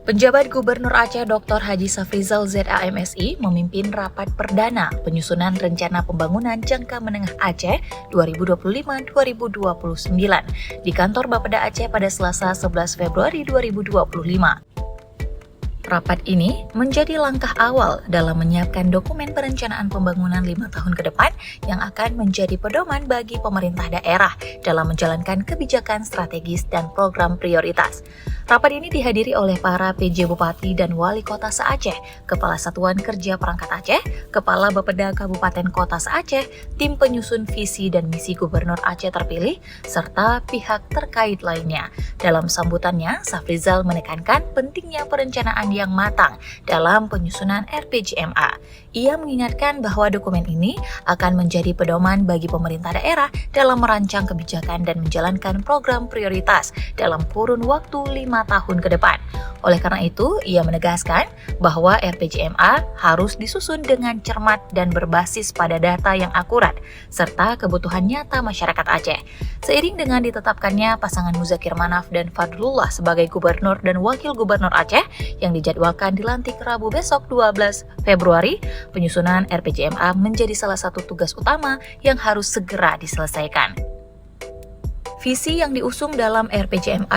Penjabat Gubernur Aceh Dr. Haji Safrizal ZAMSI memimpin rapat perdana penyusunan rencana pembangunan jangka menengah Aceh 2025-2029 di kantor Bapeda Aceh pada Selasa 11 Februari 2025. Rapat ini menjadi langkah awal dalam menyiapkan dokumen perencanaan pembangunan 5 tahun ke depan yang akan menjadi pedoman bagi pemerintah daerah dalam menjalankan kebijakan strategis dan program prioritas. Rapat ini dihadiri oleh para PJ Bupati dan Wali Kota se-Aceh, Kepala Satuan Kerja Perangkat Aceh, Kepala Bapeda Kabupaten Kota se-Aceh, tim penyusun visi dan misi Gubernur Aceh terpilih, serta pihak terkait lainnya. Dalam sambutannya, Safrizal menekankan pentingnya perencanaan yang matang dalam penyusunan RPJMA. Ia mengingatkan bahwa dokumen ini akan menjadi pedoman bagi pemerintah daerah dalam merancang kebijakan dan menjalankan program prioritas dalam kurun waktu 5 tahun ke depan. Oleh karena itu, ia menegaskan bahwa RPJMA harus disusun dengan cermat dan berbasis pada data yang akurat, serta kebutuhan nyata masyarakat Aceh. Seiring dengan ditetapkannya pasangan Muzakir Manaf dan Fadlullah sebagai Gubernur dan Wakil Gubernur Aceh yang dijadwalkan dilantik Rabu besok 12 Februari, penyusunan RPJMA menjadi salah satu tugas utama yang harus segera diselesaikan. Visi yang diusung dalam RPJMA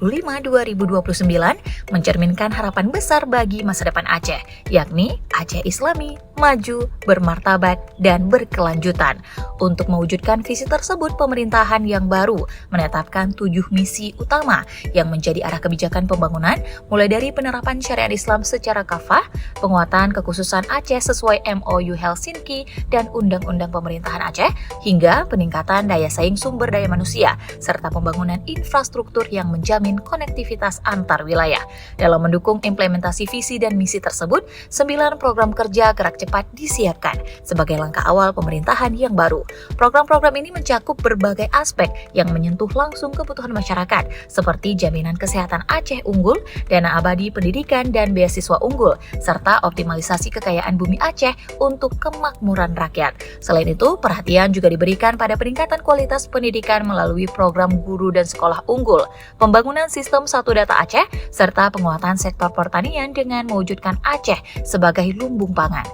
2025-2029 mencerminkan harapan besar bagi masa depan Aceh, yakni Aceh Islami, maju, bermartabat, dan berkelanjutan. Untuk mewujudkan visi tersebut, pemerintahan yang baru menetapkan 7 misi utama yang menjadi arah kebijakan pembangunan, mulai dari penerapan syariat Islam secara kafah, penguatan kekhususan Aceh sesuai MOU Helsinki dan Undang-Undang Pemerintahan Aceh, hingga peningkatan daya saing sumber daya manusia, serta pembangunan infrastruktur yang menjamin konektivitas antar wilayah. Dalam mendukung implementasi visi dan misi tersebut, 9 program kerja gerak cepat disiapkan sebagai langkah awal pemerintahan yang baru. Program-program ini mencakup berbagai aspek yang menyentuh langsung kebutuhan masyarakat, seperti jaminan kesehatan Aceh unggul, dana abadi pendidikan dan beasiswa unggul, serta optimalisasi kekayaan bumi Aceh untuk kemakmuran rakyat. Selain itu, perhatian juga diberikan pada peningkatan kualitas pendidikan melalui program guru dan sekolah unggul, pembangunan sistem satu data Aceh, serta penguatan sektor pertanian dengan mewujudkan Aceh sebagai lumbung pangan.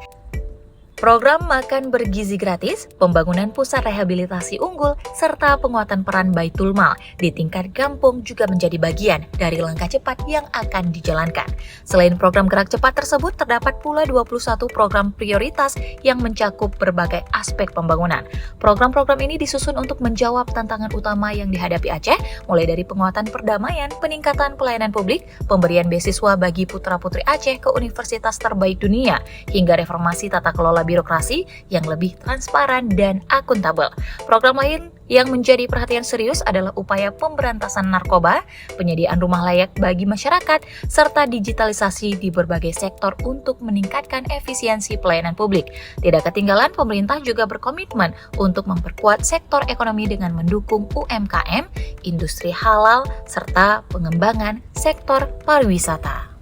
Program makan bergizi gratis, pembangunan pusat rehabilitasi unggul, serta penguatan peran Baitul Mal di tingkat kampung juga menjadi bagian dari langkah cepat yang akan dijalankan. Selain program gerak cepat tersebut, terdapat pula 21 program prioritas yang mencakup berbagai aspek pembangunan. Program-program ini disusun untuk menjawab tantangan utama yang dihadapi Aceh, mulai dari penguatan perdamaian, peningkatan pelayanan publik, pemberian beasiswa bagi putra-putri Aceh ke universitas terbaik dunia, hingga reformasi tata kelola birokrasi yang lebih transparan dan akuntabel. Program lain yang menjadi perhatian serius adalah upaya pemberantasan narkoba, penyediaan rumah layak bagi masyarakat, serta digitalisasi di berbagai sektor untuk meningkatkan efisiensi pelayanan publik. Tidak ketinggalan, pemerintah juga berkomitmen untuk memperkuat sektor ekonomi dengan mendukung UMKM, industri halal, serta pengembangan sektor pariwisata.